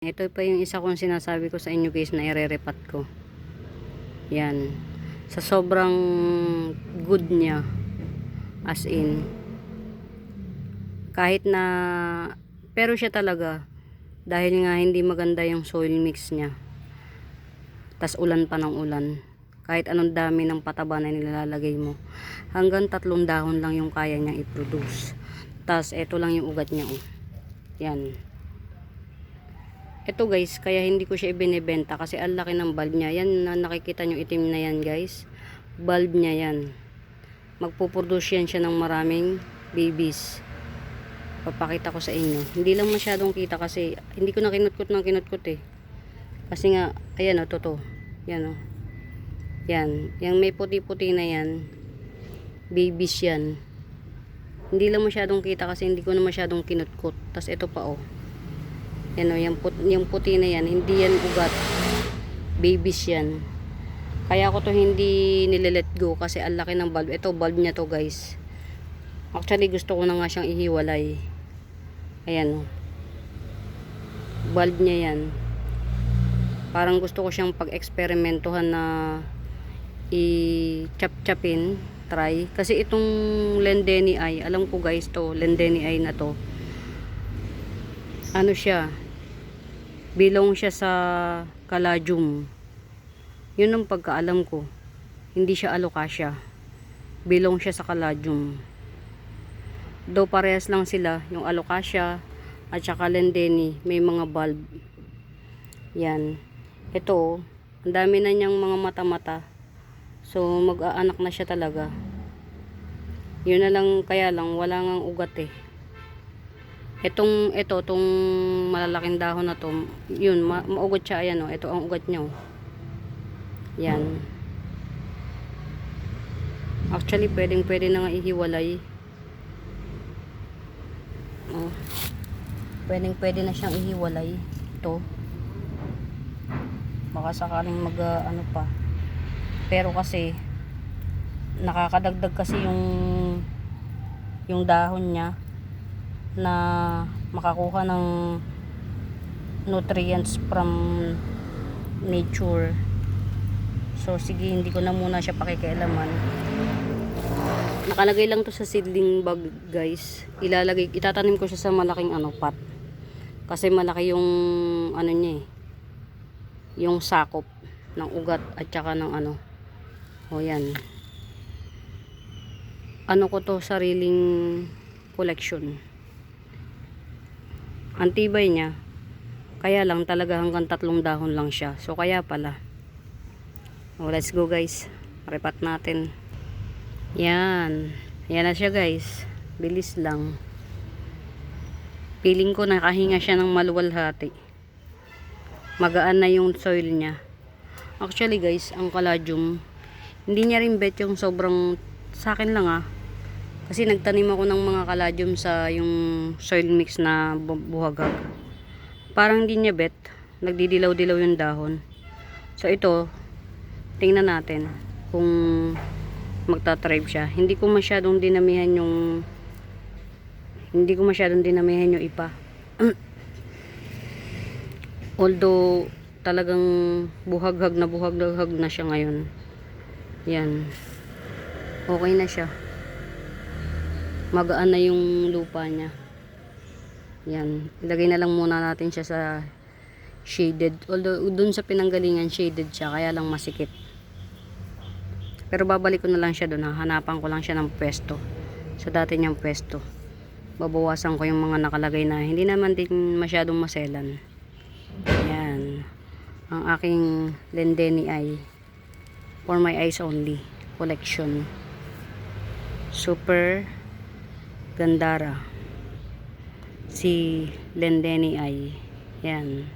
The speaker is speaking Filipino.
Ito pa yung isa kong sinasabi ko sa inyo guys na ire-repat ko. Yan. Sa sobrang good niya. As in. Kahit na pero siya talaga. Dahil nga hindi maganda yung soil mix niya. Tas ulan pa ng ulan. Kahit anong dami ng pataba na nilalagay mo. Hanggang 3 dahon lang yung kaya niyang i-produce. Tas ito lang yung ugat niya. Oh. Yan. Ito guys, kaya hindi ko siya ibinebenta kasi ang laki ng bulb niya. Yan na nakikita nyo itim na yan guys. Bulb niya yan. Magpuproduce yan siya ng maraming babies. Papakita ko sa inyo. Hindi lang masyadong kita kasi hindi ko na kinutkot eh. Kasi nga, ayan o, to. Yan o. Yan. Yung may puti-puti na yan. Babies yan. Hindi lang masyadong kita kasi hindi ko na masyadong kinutkot. Tas ito pa o. Yan o, yung puti na yan, hindi yan ugat. Babies yan. Kaya ko to hindi nililet go kasi ang laki ng bulb. Ito, bulb niya to guys. Actually, gusto ko na nga siyang ihiwalay. Ayan o. Bulb niya yan. Parang gusto ko siyang pag-eksperimentuhan na i-chap-chapin, try. Kasi itong Lendenii, alam ko guys to, Lendenii na to. Ano siya? Bilong siya sa Caladium. Yun ang pagkaalam ko. Hindi siya Alocasia. Bilong siya sa Caladium. Do parehas lang sila, yung Alocasia at saka Lendeni, may mga bulb. Yan. Ito, ang dami na niyang mga mata-mata. So mag-aanak na siya talaga. Yun na lang, kaya lang wala ngang ugat eh. Itong malalaking dahon na to, yun, maugat siya, ayan o, ito ang ugat niya o. Yan. Actually, pwede na nga ihiwalay. Oh. Pwede na siyang ihiwalay. Ito. Baka sakaling ano pa. Pero kasi, nakakadagdag kasi yung dahon niya na makakuha ng nutrients from nature. So sige, hindi ko na muna siya pakikialaman. Nakalagay lang to sa seedling bag guys. Itatanim ko siya sa malaking pot. Kasi malaki yung ano niya eh. Yung sakop ng ugat at saka ng O yan. Ano ko to, sariling collection. Antibay niya. Kaya lang talaga hanggang 3 dahon lang siya. So kaya pala. Let's go guys. Repat natin. Yan. Yan na siya guys. Bilis lang. Feeling ko nakahinga siya ng maluwalhati. Magaan na yung soil niya. Actually guys, ang Caladium, hindi niya rin bet yung sobrang, sa akin lang kasi nagtanim ako ng mga Caladium sa yung soil mix na buhagag. Parang hindi niya bet. Nagdidilaw-dilaw yung dahon. So ito, tingnan natin kung magta-thrive siya. Hindi ko masyadong dinamihan yung ipa. Although talagang buhaghag na siya ngayon. Yan. Okay na siya. Magaan na yung lupa niya. Yan. Ilagay na lang muna natin siya sa shaded. Although dun sa pinanggalingan shaded siya, kaya lang masikip. Pero babalik ko na lang siya dun. Hanapan ko lang siya ng pwesto. Sa dati niyang pwesto. Babawasan ko yung mga nakalagay na hindi naman din masyadong maselan. Yan. Ang aking Lendenii. For my eyes only. Collection. Super Gandara. Si Lendenii. Yan.